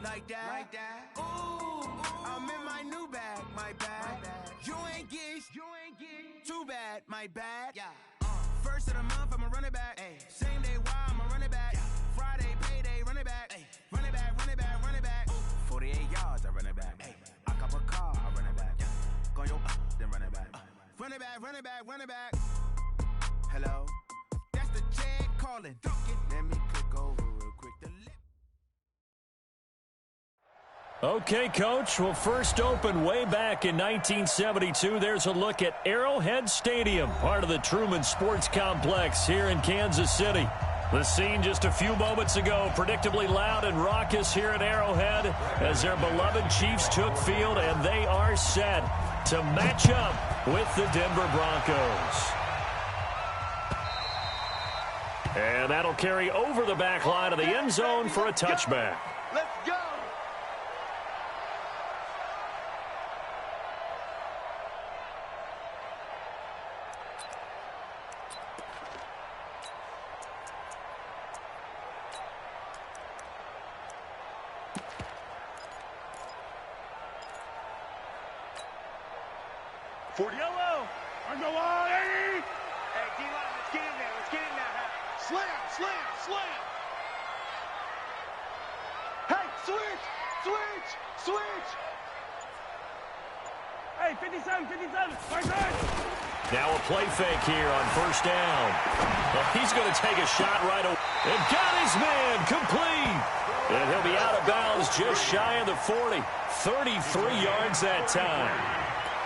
like that. Ooh, I'm in my new bag, my bag. You ain't get too bad, my bad. First of the month, I'ma run it back. Same day, why I'ma run it back. Friday, payday, run it back. Run it back, run it back, run it back. 48 yards, I run it back. I cop a car, I run it back. Go yo, then run it back. Run it back, run it back, run it back. Hello, that's the Chad calling. Let me click over real quick. Okay, Coach, we'll first open way back in 1972. There's a look at Arrowhead Stadium, part of the Truman Sports Complex here in Kansas City. The scene just a few moments ago, predictably loud and raucous here at Arrowhead as their beloved Chiefs took field, and they are set to match up with the Denver Broncos. And that'll carry over the back line of the end zone for a touchback. Let's go! Yellow! I go on, Eddie! Hey, D-line, let's get in there. Let's get in there. Slam, slam, slam! Hey, switch! Switch! Switch! Hey, 57, 57! My side! Now a play fake here on first down. Well, he's going to take a shot right away. And got his man complete. And he'll be out of bounds just shy of the 40. 33 yards that time.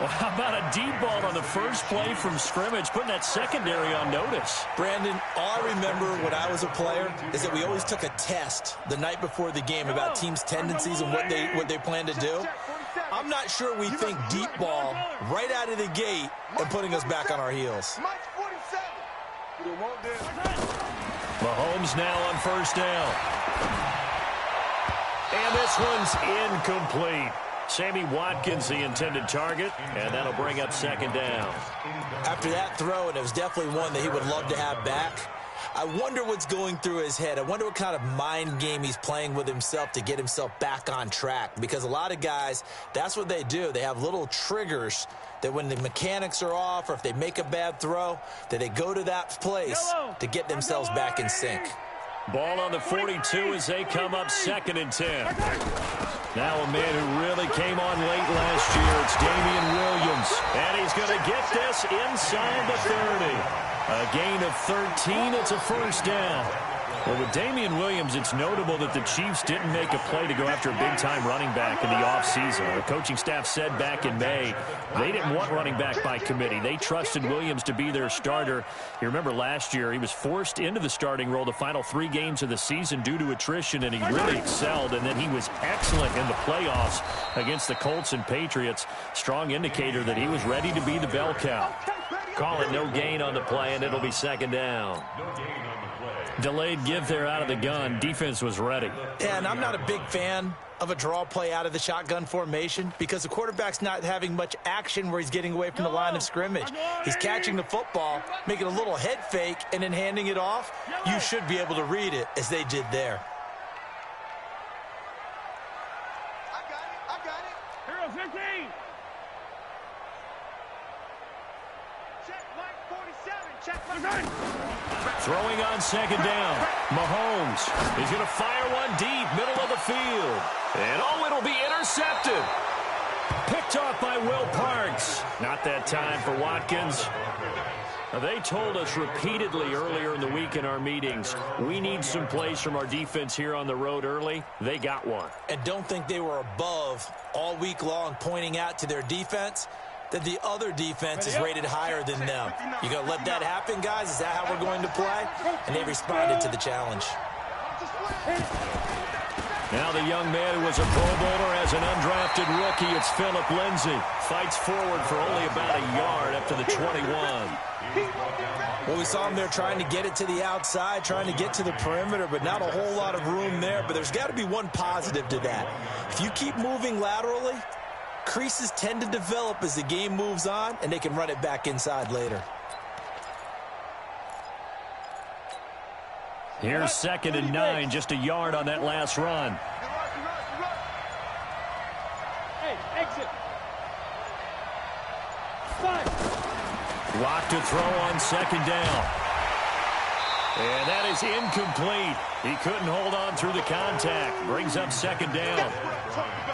Well, how about a deep ball on the first play from scrimmage, putting that secondary on notice? Brandon, all I remember when I was a player is that we always took a test the night before the game about teams' tendencies and what they plan to do. I'm not sure we think deep ball right out of the gate and putting us back on our heels. Mahomes now on first down. And this one's incomplete. Sammy Watkins, the intended target, and that'll bring up second down. After that throw, and it was definitely one that he would love to have back, I wonder what's going through his head. I wonder what kind of mind game he's playing with himself to get himself back on track. Because a lot of guys, that's what they do. They have little triggers that when the mechanics are off or if they make a bad throw, that they go to that place to get themselves back in sync. Ball on the 42 as they come up 2nd and 10. Now a man who really came on late last year. It's Damian Williams. And he's going to get this inside the 30. A gain of 13. It's a first down. Well, with Damian Williams, it's notable that the Chiefs didn't make a play to go after a big-time running back in the offseason. The coaching staff said back in May they didn't want running back by committee. They trusted Williams to be their starter. You remember last year he was forced into the starting role the final 3 games of the season due to attrition, and he really excelled, and then he was excellent in the playoffs against the Colts and Patriots. Strong indicator that he was ready to be the bell cow. Call it no gain on the play, and it'll be second down. Delayed give there out of the gun. Defense was ready. Yeah, and I'm not a big fan of a draw play out of the shotgun formation because the quarterback's not having much action where he's getting away from the line of scrimmage. He's catching the football, making a little head fake, and then handing it off. You should be able to read it as they did there. I got it. Hero 15. Check Mike 47. Check my gun. Throwing on second down. Mahomes is going to fire one deep, middle of the field. And it'll be intercepted. Picked off by Will Parks. Not that time for Watkins. They told us repeatedly earlier in the week in our meetings, we need some plays from our defense here on the road early. They got one. And don't think they were above all week long pointing out to their defense that the other defense is rated higher than them. You going to let that happen, guys? Is that how we're going to play? And they responded to the challenge. Now the young man who was a Pro Bowler as an undrafted rookie, it's Phillip Lindsay. Fights forward for only about a yard up to the 21. Well, we saw him there trying to get it to the outside, trying to get to the perimeter, but not a whole lot of room there. But there's got to be one positive to that. If you keep moving laterally, creases tend to develop as the game moves on, and they can run it back inside later. Here's 2nd and 9, just a yard on that last run. Lock to throw on second down. And that is incomplete. He couldn't hold on through the contact. Brings up second down.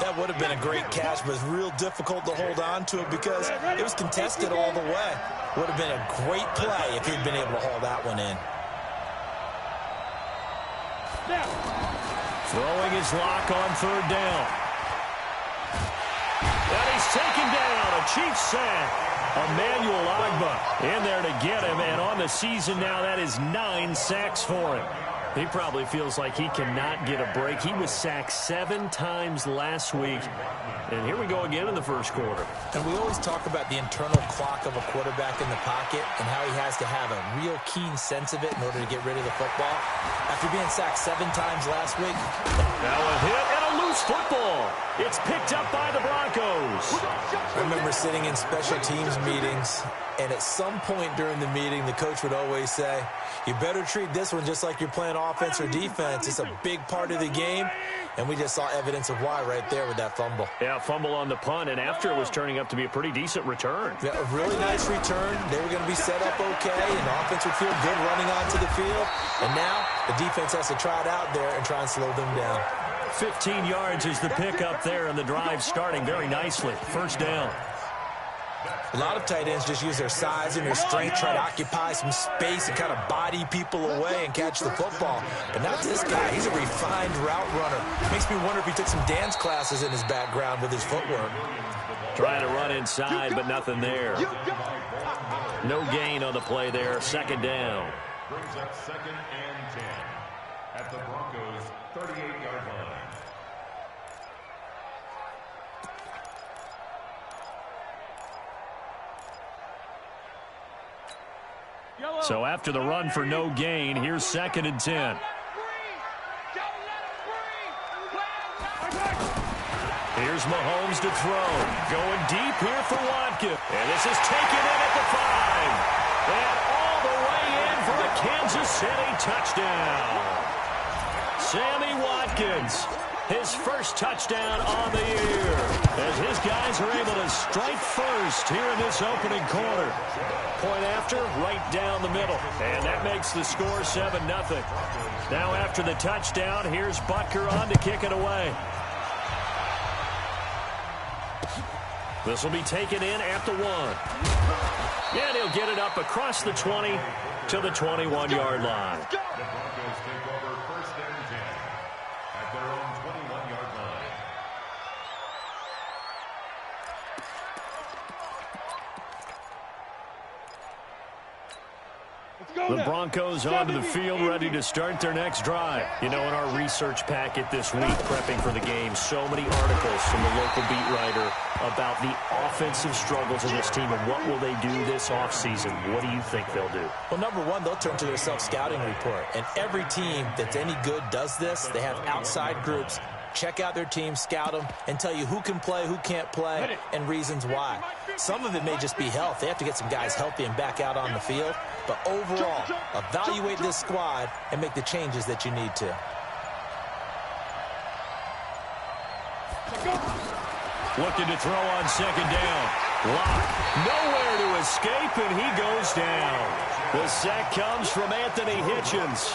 That would have been a great catch, but it's real difficult to hold on to it because it was contested all the way. Would have been a great play if he'd been able to haul that one in. Throwing his lock on third down. And he's taken down. A Chiefs sack. Emmanuel Ogbah in there to get him. And on the season now, that is 9 sacks for him. He probably feels like he cannot get a break. He was sacked 7 times last week. And here we go again in the first quarter. And we always talk about the internal clock of a quarterback in the pocket and how he has to have a real keen sense of it in order to get rid of the football. After being sacked 7 times last week. Now a hit and a loose football. It's picked up by the Broncos. I remember sitting in special teams meetings, and at some point during the meeting, the coach would always say, you better treat this one just like you're playing offense or defense. It's a big part of the game, and we just saw evidence of why right there with that fumble. Yeah, fumble on the punt, and after it was turning up to be a pretty decent return. Yeah, a really nice return. They were going to be set up okay, and the offense would feel good running onto the field. And now the defense has to try it out there and try and slow them down. 15 yards is the pickup there, and the drive starting very nicely. First down. A lot of tight ends just use their size and their strength, try to occupy some space and kind of body people away and catch the football. But not this guy. He's a refined route runner. Makes me wonder if he took some dance classes in his background with his footwork. Trying to run inside, but nothing there. No gain on the play there. Second down. Brings up 2nd and 10 at the Broncos' 38-yard line. So after the run for no gain, here's 2nd and 10. Here's Mahomes to throw. Going deep here for Watkins. And this is taken in at the 5. And all the way in for a Kansas City touchdown. Sammy Watkins, his first touchdown on the year, as his guys are able to strike first here in this opening quarter. Point after, right down the middle. And that makes the score 7-0. Now after the touchdown, here's Butker on to kick it away. This will be taken in at the 1. And he'll get it up across the 20 to the 21-yard line. The Broncos take over 1st and 10 at their own 21-yard line. The Broncos onto the field, ready to start their next drive. You know, in our research packet this week, prepping for the game, so many articles from the local beat writer about the offensive struggles of this team and what will they do this offseason. What do you think they'll do? Well, number one, they'll turn to their self-scouting report. And every team that's any good does this. They have outside groups. Check out their team, scout them, and tell you who can play, who can't play, and reasons why. Some of it may just be health. They have to get some guys healthy and back out on the field. But overall, evaluate this squad and make the changes that you need to. Looking to throw on second down. Lock. Nowhere to escape, and he goes down. The sack comes from Anthony Hitchens.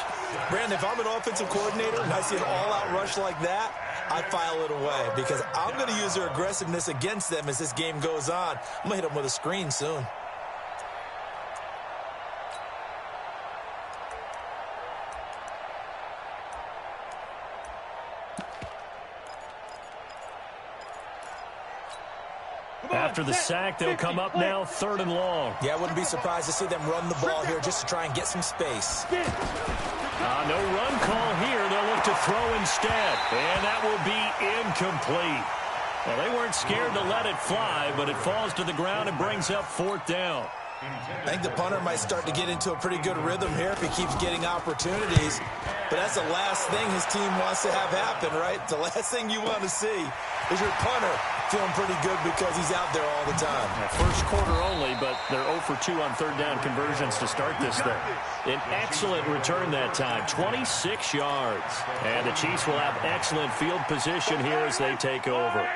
Brandon, if I'm an offensive coordinator and I see an all-out rush like that, I file it away because I'm going to use their aggressiveness against them as this game goes on. I'm going to hit them with a screen soon. After the sack, they'll come up now 3rd and long. Yeah, I wouldn't be surprised to see them run the ball here just to try and get some space. No run call here. They'll look to throw instead. And that will be incomplete. Well, they weren't scared to let it fly, but it falls to the ground and brings up 4th down. I think the punter might start to get into a pretty good rhythm here if he keeps getting opportunities. But that's the last thing his team wants to have happen, right? The last thing you want to see is your punter feeling pretty good because he's out there all the time. Yeah, first quarter only, but they're 0 for 2 on 3rd down conversions to start this thing. An excellent return that time, 26 yards. And the Chiefs will have excellent field position here as they take over.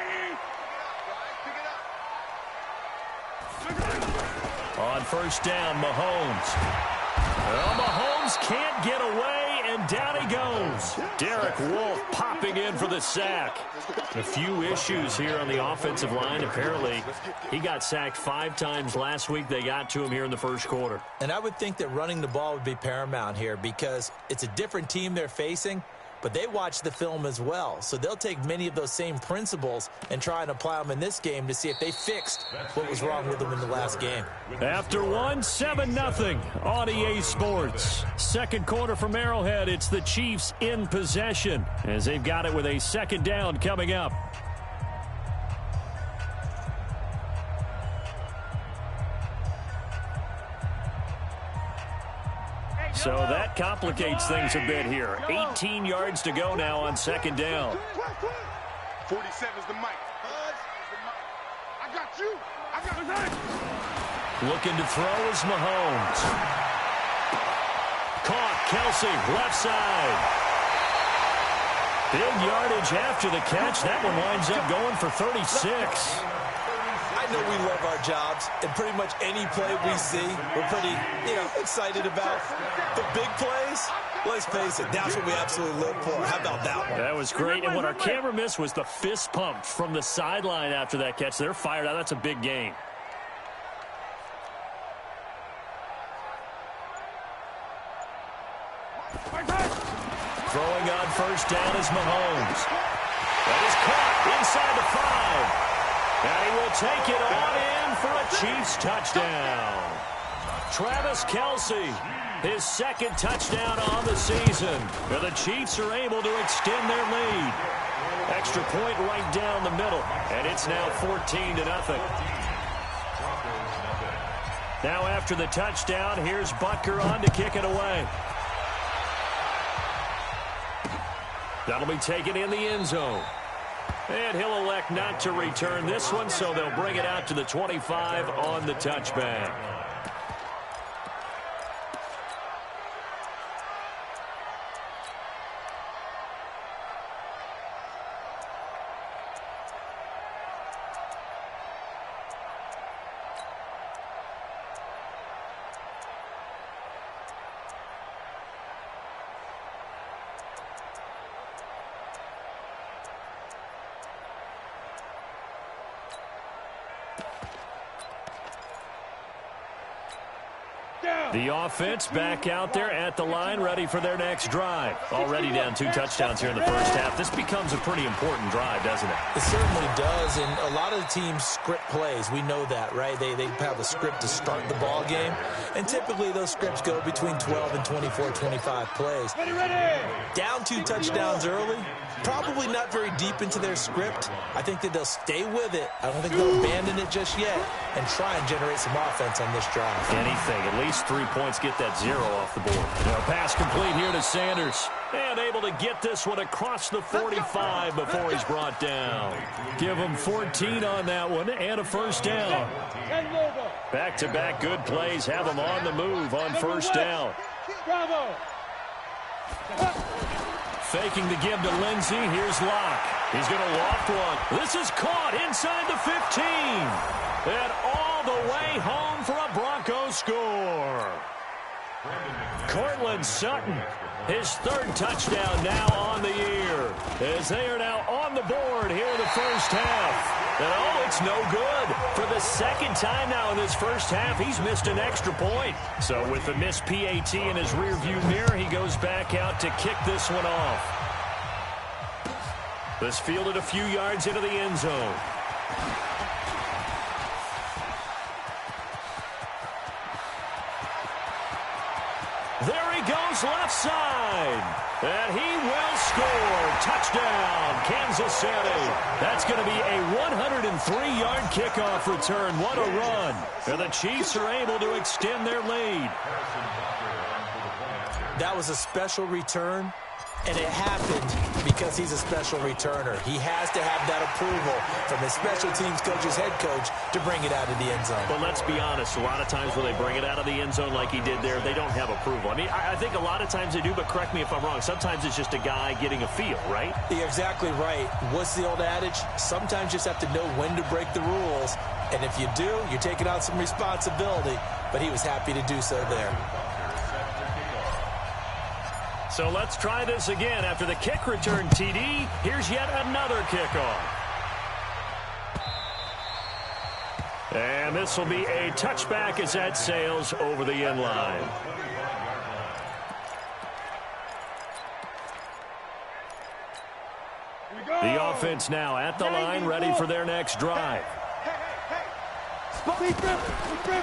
On first down, Mahomes. Well, Mahomes can't get away, and down he goes. Derek Wolfe popping in for the sack. A few issues here on the offensive line. Apparently, he got sacked 5 times last week. They got to him here in the first quarter. And I would think that running the ball would be paramount here because it's a different team they're facing, but they watch the film as well. So they'll take many of those same principles and try and apply them in this game to see if they fixed what was wrong with them in the last game. After one, 7-0 on EA Sports. Second quarter from Arrowhead. It's the Chiefs in possession as they've got it with a second down coming up. So that complicates things a bit here. 18 yards to go now on second down. 47's the mic. I got you. Looking to throw is Mahomes. Caught, Kelsey, left side. Big yardage after the catch. That one winds up going for 36. I know we love our jobs, and pretty much any play we see, we're pretty, excited about. The big plays, let's face it, that's what we absolutely live for. How about that one? That was great, and what our camera missed was the fist pump from the sideline after that catch. They're fired out. That's a big gain. Throwing on first down is Mahomes. That is caught inside the 5. And he will take it on in for a Chiefs touchdown. Travis Kelce, his second touchdown on the season. And the Chiefs are able to extend their lead. Extra point right down the middle. And it's now 14-0. Now after the touchdown, here's Butker on to kick it away. That'll be taken in the end zone. And he'll elect not to return this one, so they'll bring it out to the 25 on the touchback. The offense back out there at the line, ready for their next drive. Already down 2 touchdowns here in the first half. This becomes a pretty important drive, doesn't it? It certainly does, and a lot of the teams script plays. We know that, right? They have a script to start the ball game, and typically those scripts go between 12 and 24, 25 plays. Down 2 touchdowns early, probably not very deep into their script. I think that they'll stay with it. I don't think they'll abandon it just yet and try and generate some offense on this drive. Anything, at least 3 points, get that 0 off the board. Now, pass complete here to Sanders. And able to get this one across the 45 before he's brought down. Give him 14 on that one and a first down. Back-to-back good plays have him on the move on first down. Faking the give to Lindsey. Here's Locke. He's going to loft one. This is caught inside the 15. And all the way home for a Broncos score. Cortland Sutton, his 3rd touchdown now on the year. As they are now on the board here in the first half. And oh, it's no good. For the 2nd time now in this first half, he's missed an extra point. So with the missed PAT in his rearview mirror, he goes back out to kick this one off. This fielded a few yards into the end zone. There he goes left side. And he will score. Touchdown, Kansas City. That's going to be a 103-yard kickoff return. What a run. And the Chiefs are able to extend their lead. That was a special return, and it happened because he's a special returner. He has to have that approval from his special teams coach's head coach to bring it out of the end zone. But let's be honest, a lot of times when they bring it out of the end zone like he did there, they don't have approval. I mean, I think a lot of times they do, but correct me if I'm wrong. Sometimes it's just a guy getting a feel, right? You're exactly right. What's the old adage? Sometimes you just have to know when to break the rules. And if you do, you're taking on some responsibility. but he was happy to do so there. So let's try this again. After the kick return TD, here's yet another kickoff. And this will be a touchback as that sails over the end line. The offense now at the line, ready for their next drive.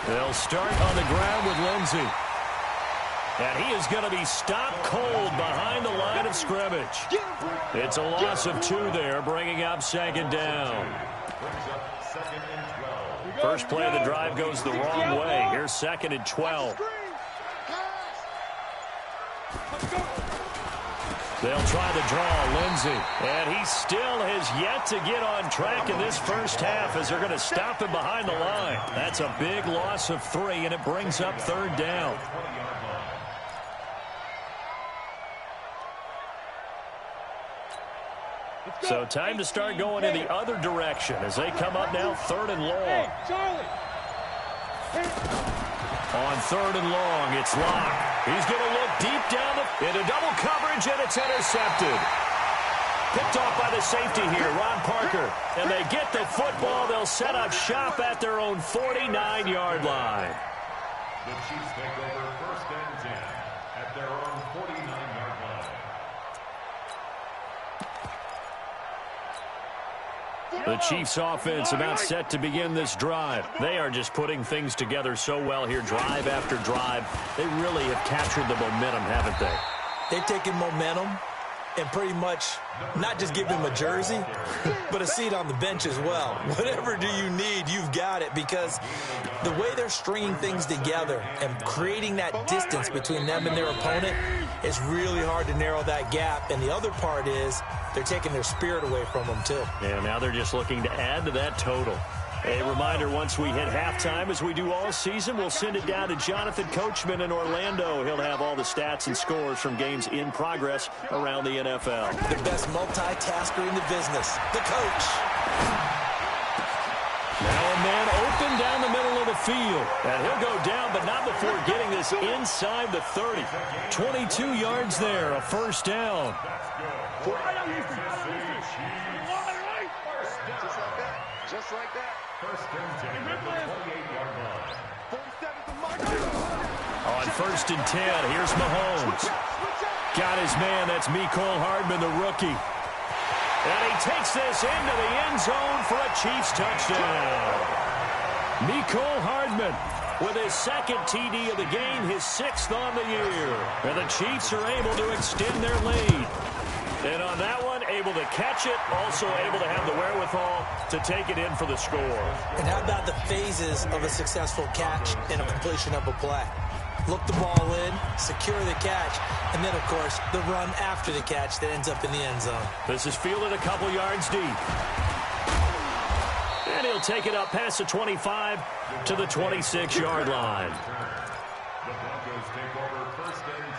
They'll start on the ground with Lindsey. And he is going to be stopped cold behind the line of scrimmage. It's a loss of 2 there, bringing up second down. First play of the drive goes the wrong way. Here's second and 12. They'll try to draw Lindsey. And he still has yet to get on track in this first half as they're going to stop him behind the line. That's a big loss of 3, and it brings up third down. So time to start going in the other direction as they come up now third and long. On third and long, it's Locke. He's going to look deep down into double coverage, and it's intercepted. Picked off by the safety here, Ron Parker. And they get the football. They'll set up shop at their own 49-yard line. The Chiefs take over first and 10 at their own 49-yard line. The Chiefs offense about set to begin this drive. They are just putting things together so well here, drive after drive. They really have captured the momentum, haven't they? They've taken momentum and pretty much not just give him a jersey, but a seat on the bench as well. Whatever do you need, you've got it, because the way they're stringing things together and creating that distance between them and their opponent is really hard to narrow that gap. And the other part is they're taking their spirit away from them, too. Yeah, now they're just looking to add to that total. A reminder, once we hit halftime, as we do all season, we'll send it down to Jonathan Coachman in Orlando. He'll have all the stats and scores from games in progress around the NFL. The best multitasker in the business, the coach. Now a man open down the middle of the field. And he'll go down, but not before getting this inside the 30. 22 yards there, a first down. Just like that. First and 10 at the 28-yard line. On first and 10, here's Mahomes. Got his man, that's Mecole Hardman, the rookie. And he takes this into the end zone for a Chiefs touchdown. Mecole Hardman with his second TD of the game, his 6th on the year. And the Chiefs are able to extend their lead. And on that one, able to catch it, also able to have the wherewithal to take it in for the score. And how about the phases of a successful catch and a completion of a play? Look the ball in, secure the catch, and then, of course, the run after the catch that ends up in the end zone. This is fielded a couple yards deep. And he'll take it up past the 25 to the 26-yard line. The Broncos take over first and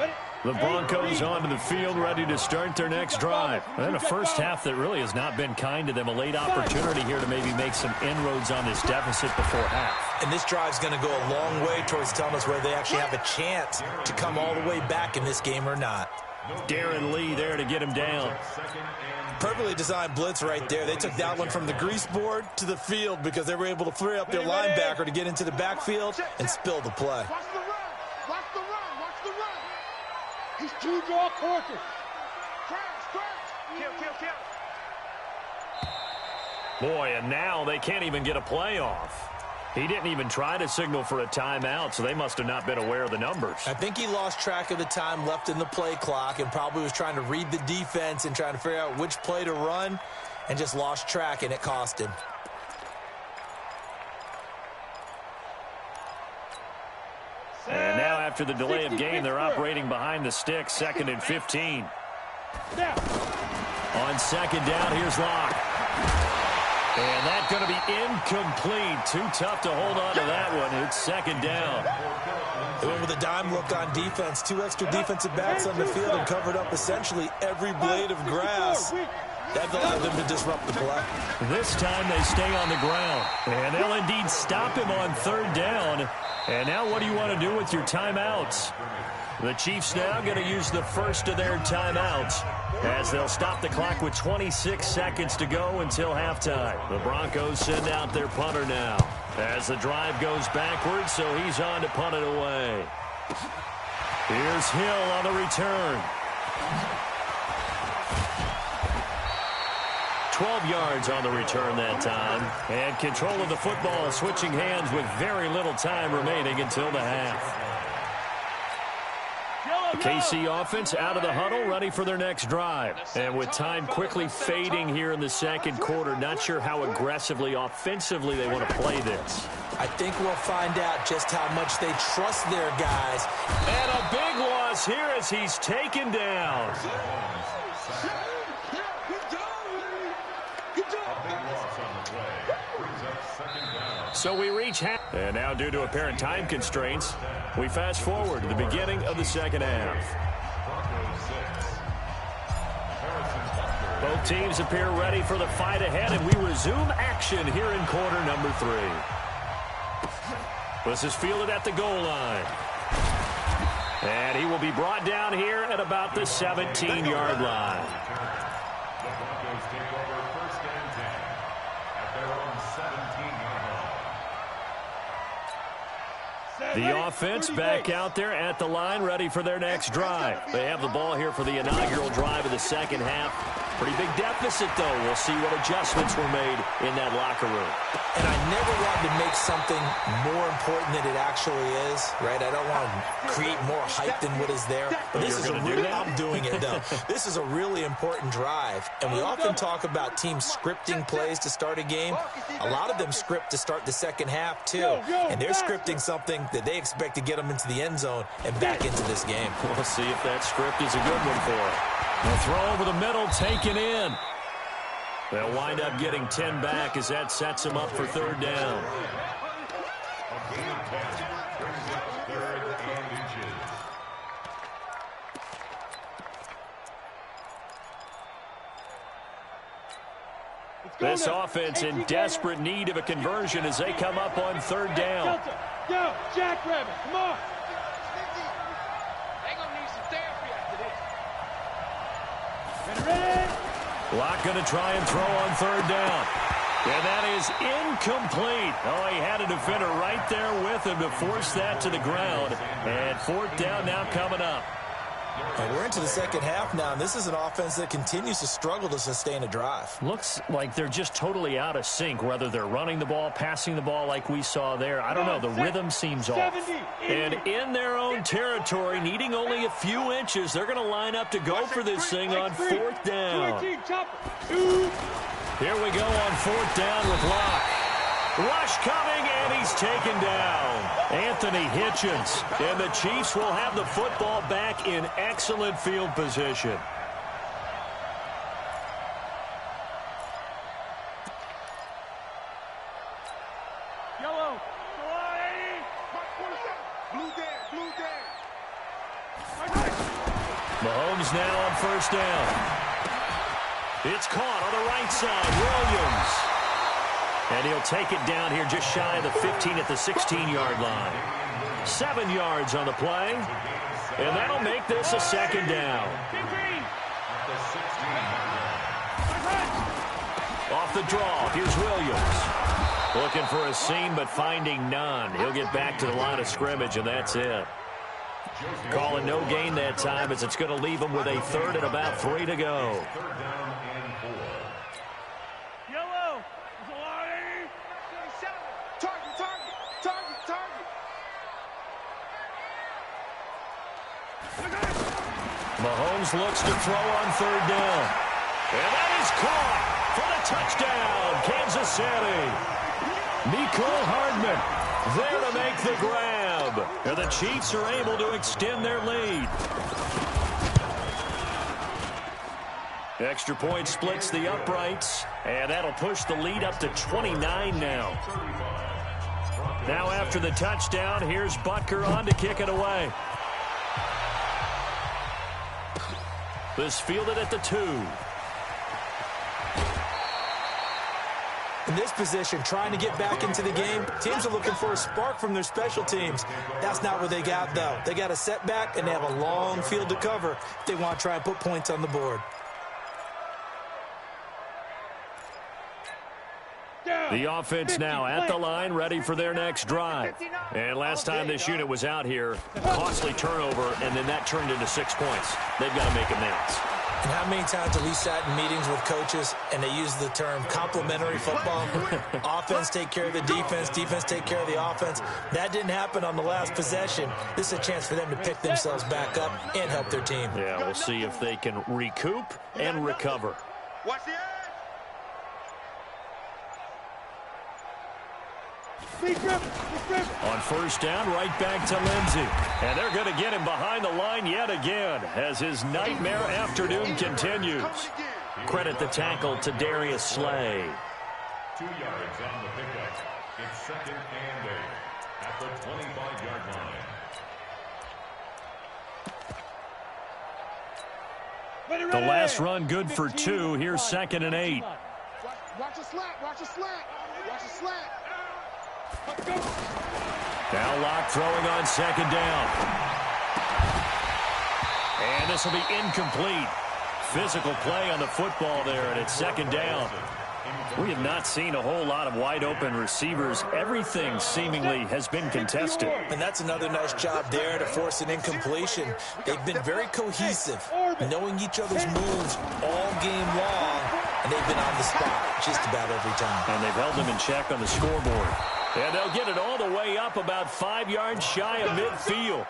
10. The Broncos onto the field, ready to start their next drive. And a first half that really has not been kind to them. A late opportunity here to maybe make some inroads on this deficit before half. And this drive's going to go a long way towards telling us whether they actually have a chance to come all the way back in this game or not. Darren Lee there to get him down. Perfectly designed blitz right there. They took that one from the grease board to the field because they were able to free up their linebacker to get into the backfield and spill the play. Watch the run. Watch the run. Watch the run. He's too draw quarter. Crash. Kill. Boy, and now they can't even get a play off. He didn't even try to signal for a timeout, so they must have not been aware of the numbers. I think he lost track of the time left in the play clock and probably was trying to read the defense and trying to figure out which play to run and just lost track, and it cost him. And now after the delay of game, they're operating behind the sticks, 2nd and 15. On second down, here's Locke. And that's going to be incomplete. Too tough to hold on to that one. It's second down. They went with a dime look on defense. 2 extra defensive backs on the field and covered up essentially every blade of grass. That allowed them to disrupt the play. This time they stay on the ground. And they'll indeed stop him on third down. And now what do you want to do with your timeouts? The Chiefs now going to use the first of their timeouts as they'll stop the clock with 26 seconds to go until halftime. The Broncos send out their punter now as the drive goes backwards, so he's on to punt it away. Here's Hill on the return. 12 yards on the return that time. And control of the football switching hands with very little time remaining until the half. The KC offense out of the huddle, ready for their next drive. And with time quickly fading here in the second quarter, not sure how aggressively, offensively they want to play this. I think we'll find out just how much they trust their guys. And a big loss here as he's taken down. So we reach half. And now due to apparent time constraints, we fast forward to the beginning of the second half. Both teams appear ready for the fight ahead, and we resume action here in quarter number 3. This is fielded at the goal line. And he will be brought down here at about the 17-yard line. The Broncos take over first and 10 at their own 17-yard line. The offense back out there at the line, ready for their next drive. They have the ball here for the inaugural drive of the second half. Pretty big deficit, though. We'll see what adjustments were made in that locker room. And I never wanted to make something more important than it actually is, right? I don't want to create more hype than what is there. But this is a really, I'm doing it, though. This is a really important drive. And we often talk about teams scripting plays to start a game. A lot of them script to start the second half, too. And they're scripting something that they expect to get them into the end zone and back into this game. We'll see if that script is a good one for them. The throw over the middle, taken in. They'll wind up getting 10 back as that sets them up for third down. This offense in desperate need of a conversion as they come up on third down. Go, Jackrabbit, come on. Locke going to try and throw on third down. And that is incomplete. Oh, he had a defender right there with him to force that to the ground. And fourth down now coming up. And we're into the second half now, and this is an offense that continues to struggle to sustain a drive. Looks like they're just totally out of sync, whether they're running the ball, passing the ball like we saw there. I don't know. The rhythm seems off. And in their own territory, needing only a few inches, they're going to line up to go for this thing on fourth down. Here we go on fourth down with Locke. Rush coming, and he's taken down. Anthony Hitchens. And the Chiefs will have the football back in excellent field position. Yellow. Blue there. Mahomes now on first down. It's caught on the right side. Williams. And he'll take it down here just shy of the 15 at the 16-yard line. 7 yards on the play. And that'll make this a second down. Off the draw, here's Williams. Looking for a seam, but finding none. He'll get back to the line of scrimmage, and that's it. Calling no gain that time as it's going to leave him with a third and about 3 to go. Mahomes looks to throw on third down. And that is caught for the touchdown, Kansas City. Mecole Hardman there to make the grab. And the Chiefs are able to extend their lead. Extra point splits the uprights, and that'll push the lead up to 29 now. Now after the touchdown, here's Butker on to kick it away. This fielded at the 2. In this position, trying to get back into the game, teams are looking for a spark from their special teams. That's not what they got, though. They got a setback, and they have a long field to cover if they want to try and put points on the board. The offense now at the line, ready for their next drive. And last time this unit was out here, costly turnover, and then that turned into 6 points. They've got to make amends. And how many times have we sat in meetings with coaches and they use the term complementary football? Offense take care of the defense, defense take care of the offense. That didn't happen on the last possession. This is a chance for them to pick themselves back up and help their team. Yeah, we'll see if they can recoup and recover. Watch the edge. On first down, right back to Lindsey. And they're going to get him behind the line yet again as his nightmare afternoon continues. Credit the tackle to Darius Slay. 2 yards on the pickup. It's 2nd and 8 at the 25-yard line. The last run good for 2. Here's 2nd and 8. Watch a slant. Watch a slant. Watch a slant. Now Locke throwing on 2nd down. And this will be incomplete. Physical play on the football there, and it's 2nd down. We have not seen a whole lot of wide-open receivers. Everything seemingly has been contested. And that's another nice job there to force an incompletion. They've been very cohesive, knowing each other's moves all game long, and they've been on the spot just about every time. And they've held them in check on the scoreboard. And they'll get it all the way up about 5 yards shy of midfield.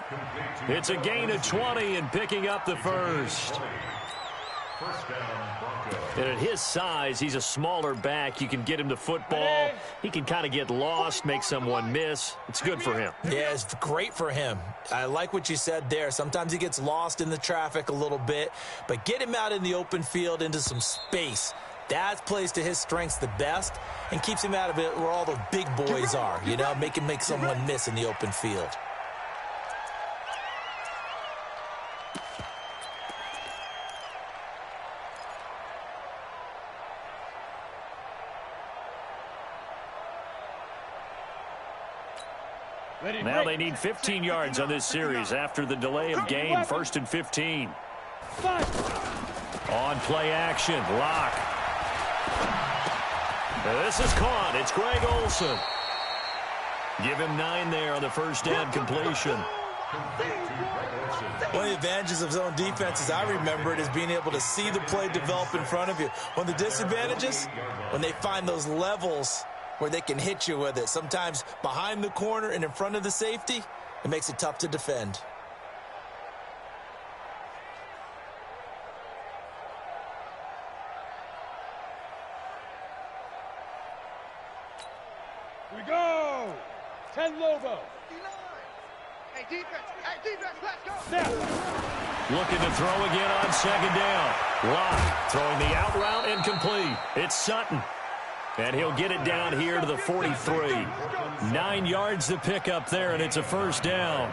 It's a gain of 20 and picking up the first. First down, Broncos. And at his size, he's a smaller back. You can get him the football. He can kind of get lost, make someone miss. It's good for him. Yeah, it's great for him. I like what you said there. Sometimes he gets lost in the traffic a little bit, but get him out in the open field into some space. That plays to his strengths the best and keeps him out of it where all the big boys are, you know, make someone miss in the open field. Now they need 15 yards on this series after the delay of game. 1st and 15. On play action, Locke. This is caught. It's Greg Olsen. Give him 9 there on the first down completion. One of the advantages of zone defense, as I remember it, is being able to see the play develop in front of you. One of the disadvantages, when they find those levels where they can hit you with it. Sometimes behind the corner and in front of the safety, it makes it tough to defend. We go. 10 Lobo. Hey, defense, let's go. Looking to throw again on 2nd down. Locke throwing the out route incomplete. It's Sutton. And he'll get it down here to the 43. 9 yards to pick up there, and it's a first down.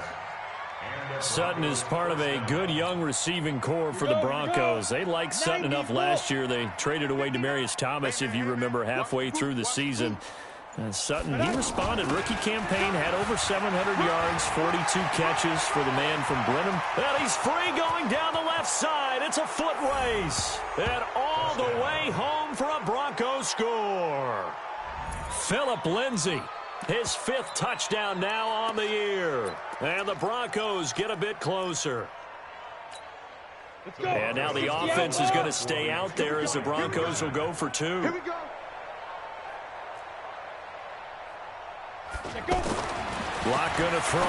Sutton is part of a good young receiving core for the Broncos. They liked Sutton enough last year. They traded away Demaryius Thomas, if you remember, halfway through the season. And Sutton, he responded. Rookie campaign, had over 700 yards, 42 catches for the man from Brenham. And he's free going down the left side. It's a foot race. And all the way home for a Broncos score. Phillip Lindsay, his 5th touchdown now on the year. And the Broncos get a bit closer. And now the offense is going to stay out there as the Broncos will go for 2. Here we go. Locke going to throw.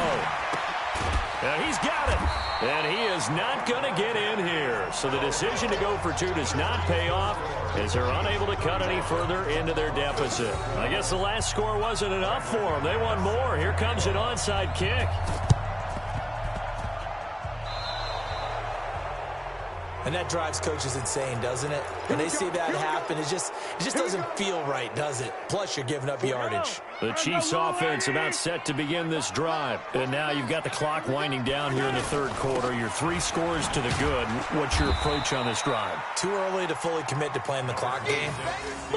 And he's got it. And he is not going to get in here. So the decision to go for 2 does not pay off as they're unable to cut any further into their deficit. I guess the last score wasn't enough for them. They want more. Here comes an onside kick. And that drives coaches insane, doesn't it? When they see that happen, it just doesn't feel right, does it? Plus, you're giving up yardage. The Chiefs offense about set to begin this drive. And now you've got the clock winding down here in the third quarter. You're 3 scores to the good. What's your approach on this drive? Too early to fully commit to playing the clock game.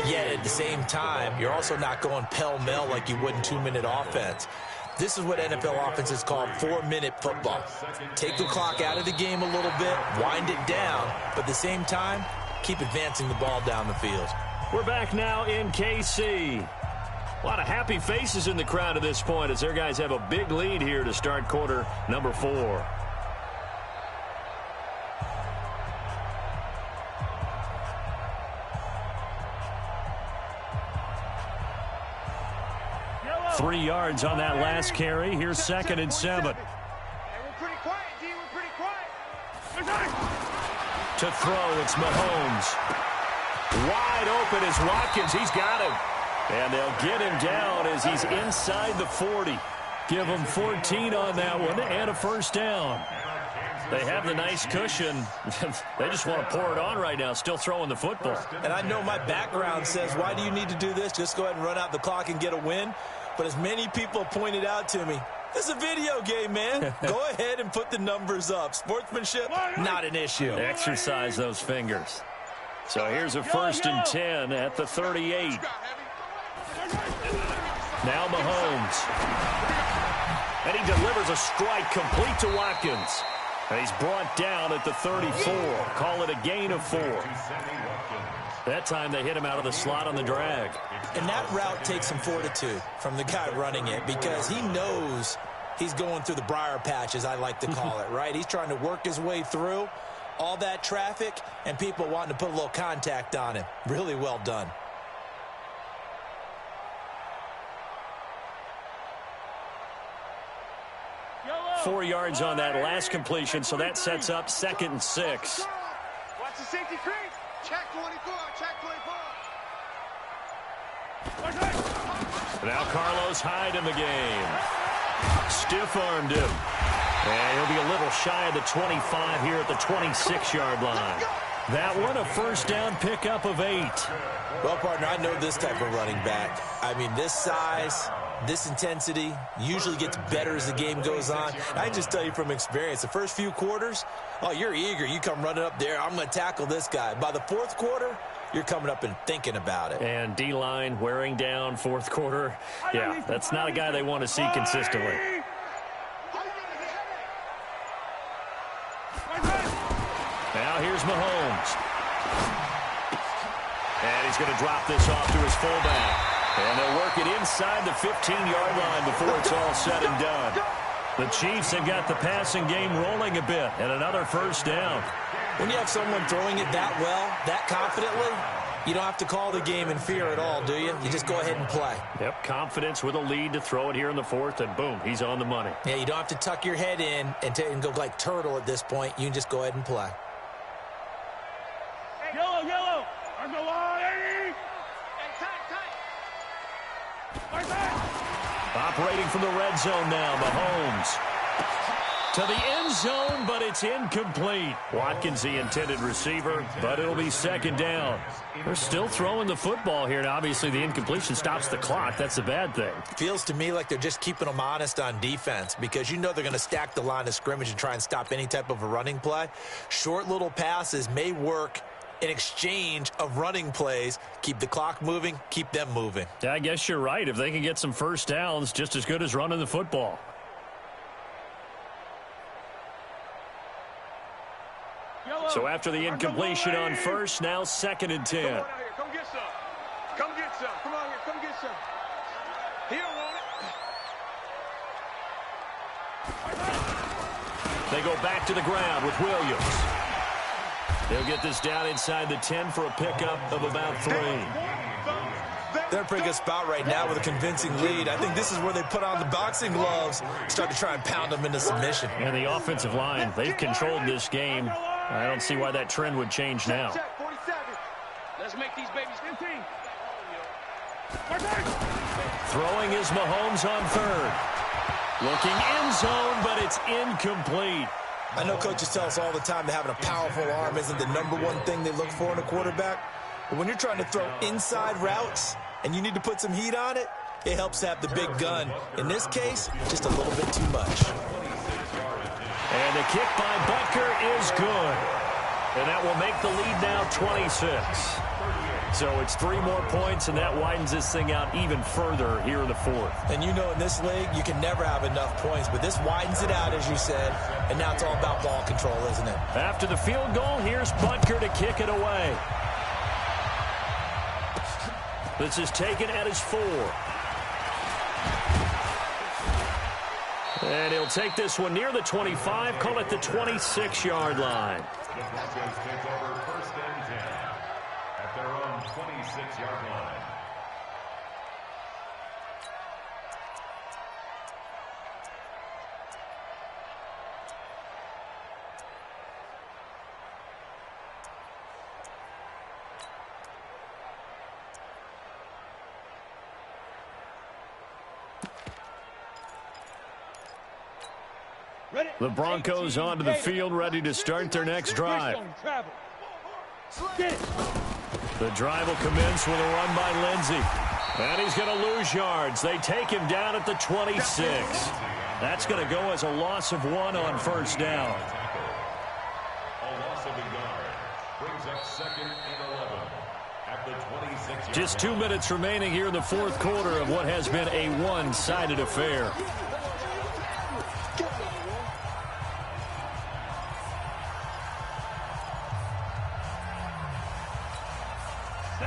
Yet at the same time, you're also not going pell-mell like you would in 2-minute offense. This is what NFL offenses call 4-minute football. Take the clock out of the game a little bit, wind it down, but at the same time, keep advancing the ball down the field. We're back now in KC. A lot of happy faces in the crowd at this point as their guys have a big lead here to start quarter number 4. Yellow. 3 yards on that last carry. Here's 2nd and 7. Hey, we're pretty quiet, D. We're pretty quiet. To throw, it's Mahomes. Wide open is Watkins. He's got him. And they'll get him down as he's inside the 40. Give him 14 on that one and a first down. They have the nice cushion. They just want to pour it on right now, still throwing the football. And I know my background says, why do you need to do this? Just go ahead and run out the clock and get a win. But as many people pointed out to me, this is a video game, man. Go ahead and put the numbers up. Sportsmanship, not an issue. Exercise those fingers. So here's a 1st and 10 at the 38. Now Mahomes. And he delivers a strike complete to Watkins. And he's brought down at the 34. Call it a gain of 4. That time they hit him out of the slot on the drag. And that route takes some fortitude from the guy running it because he knows he's going through the briar patch, as I like to call it, right? He's trying to work his way through all that traffic and people wanting to put a little contact on him. Really well done. Yellow. 4 yards on that last completion, so that sets up 2nd and 6. Watch the safety creep. Check 24. Check 24. Now Carlos Hyde in the game. Stiff-armed him. And he'll be a little shy of the 25 here at the 26-yard line. That one, a first down pickup of 8. Well, partner, I know this type of running back. I mean, this size, this intensity usually gets better as the game goes on. I just tell you from experience, the first few quarters, oh, you're eager. You come running up there. I'm going to tackle this guy. By the 4th quarter, you're coming up and thinking about it. And D-line wearing down 4th quarter. Yeah, that's not a guy they want to see consistently. Now here's Mahomes. And he's going to drop this off to his fullback. And they'll work it inside the 15-yard line before it's all said and done. The Chiefs have got the passing game rolling a bit, and another first down. When you have someone throwing it that well, that confidently, you don't have to call the game in fear at all, do you? You just go ahead and play. Yep, confidence with a lead to throw it here in the 4th, and boom, he's on the money. Yeah, you don't have to tuck your head in and go like turtle at this point. You can just go ahead and play. Yellow, yellow. On the line. Hey, tight. Operating from the red zone now, Mahomes. To the end zone, but it's incomplete. Watkins, the intended receiver, but it'll be 2nd down. They're still throwing the football here, and obviously the incompletion stops the clock. That's a bad thing. Feels to me like they're just keeping them honest on defense because you know they're going to stack the line of scrimmage and try and stop any type of a running play. Short little passes may work in exchange of running plays. Keep the clock moving, keep them moving. Yeah, I guess you're right. If they can get some first downs, just as good as running the football. So after the incompletion on first, now 2nd and 10. Come on out here. Come get some. Come get some. Come on here. Come get some. He don't want it. They go back to the ground with Williams. They'll get this down inside the 10 for a pickup of about 3. They're in a pretty good spot right now with a convincing lead. I think this is where they put on the boxing gloves, start to try and pound them into submission. And the offensive line, they've controlled this game. I don't see why that trend would change now. Check 47. Let's make these babies 15. Throwing is Mahomes on 3rd. Looking end zone, but it's incomplete. I know coaches tell us all the time that having a powerful arm isn't the #1 thing they look for in a quarterback. But when you're trying to throw inside routes and you need to put some heat on it, it helps to have the big gun. In this case, just a little bit too much. And the kick by Butker is good. And that will make the lead now 26. So it's 3 more points, and that widens this thing out even further here in the 4th. And you know in this league, you can never have enough points, but this widens it out, as you said, and now it's all about ball control, isn't it? After the field goal, here's Butker to kick it away. This is taken at his 4. And he'll take this one near the 25, call it the 26-yard line. The Broncos take over 1st and 10 at their own 26-yard line. The Broncos onto the field, ready to start their next drive. The drive will commence with a run by Lindsey. And he's going to lose yards. They take him down at the 26. That's going to go as a loss of 1 on 1st down. A loss of a yard brings up 2nd and 11 at the 26-yard Just 2 minutes remaining here in the 4th quarter of what has been a one-sided affair.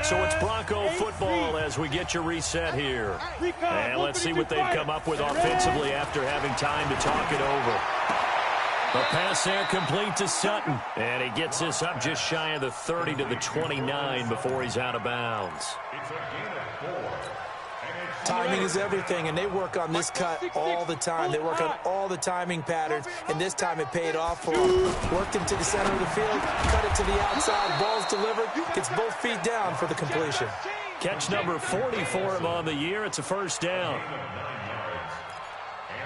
So it's Bronco football as we get your reset here. And let's see what they've come up with offensively after having time to talk it over. The pass there complete to Sutton. And he gets this up just shy of the 30 to the 29 before he's out of bounds. It's a gain of 4. Timing is everything, and they work on this cut all the time. They work on all the timing patterns, and this time it paid off for them. Worked him to the center of the field, cut it to the outside, ball's delivered, gets both feet down for the completion. Catch number 40 for him on the year. It's a 1st down.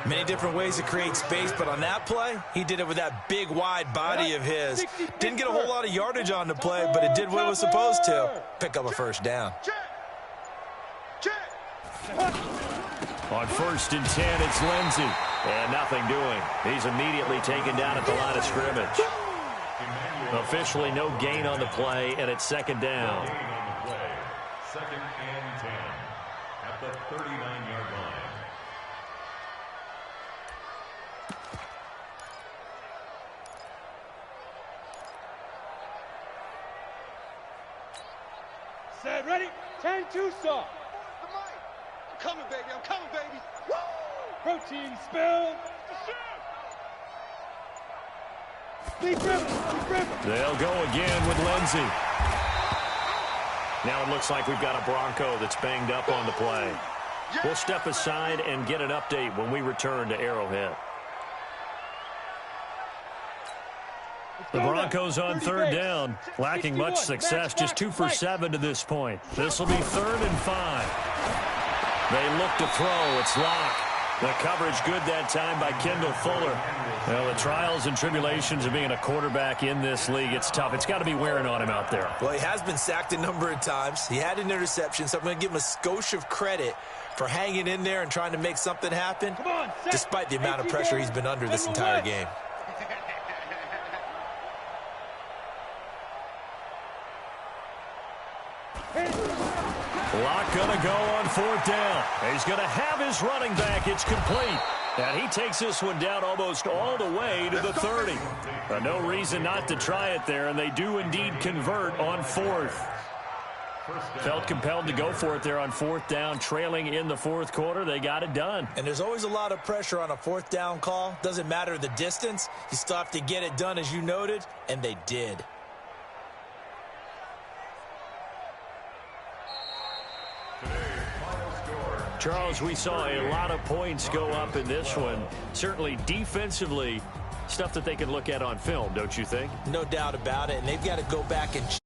Many different ways to create space, but on that play, he did it with that big, wide body of his. Didn't get a whole lot of yardage on the play, but it did what it was supposed to. Pick up a 1st down. On 1st and 10, it's Lindsey. And nothing doing. He's immediately taken down at the line of scrimmage. Officially no gain on the play, and it's 2nd down. 2nd and 10 at the 39-yard line. Set, ready, 10 Tucson. Coming, baby. I'm coming, baby. Woo! Protein spill. They'll go again with Lindsey. Now it looks like we've got a Bronco that's banged up on the play. We'll step aside and get an update when we return to Arrowhead. The Broncos on 3rd down, lacking much success, just 2 for 7 to this point. This will be 3rd and 5. They look to throw. It's Locke. The coverage good that time by Kendall Fuller. Well, the trials and tribulations of being a quarterback in this league, it's tough. It's got to be wearing on him out there. Well, he has been sacked a number of times. He had an interception, so I'm going to give him a skosh of credit for hanging in there and trying to make something happen, despite the amount of pressure he's been under this entire game. Locke going to go on 4th down. He's going to have his running back. It's complete. And he takes this one down almost all the way to the 30. No reason not to try it there, and they do indeed convert on 4th. Felt compelled to go for it there on 4th down, trailing in the 4th quarter. They got it done. And there's always a lot of pressure on a 4th down call. Doesn't matter the distance. You still have to get it done, as you noted, and they did. Charles, we saw a lot of points go up in this one. Certainly defensively, stuff that they can look at on film, don't you think? No doubt about it, and they've got to go back and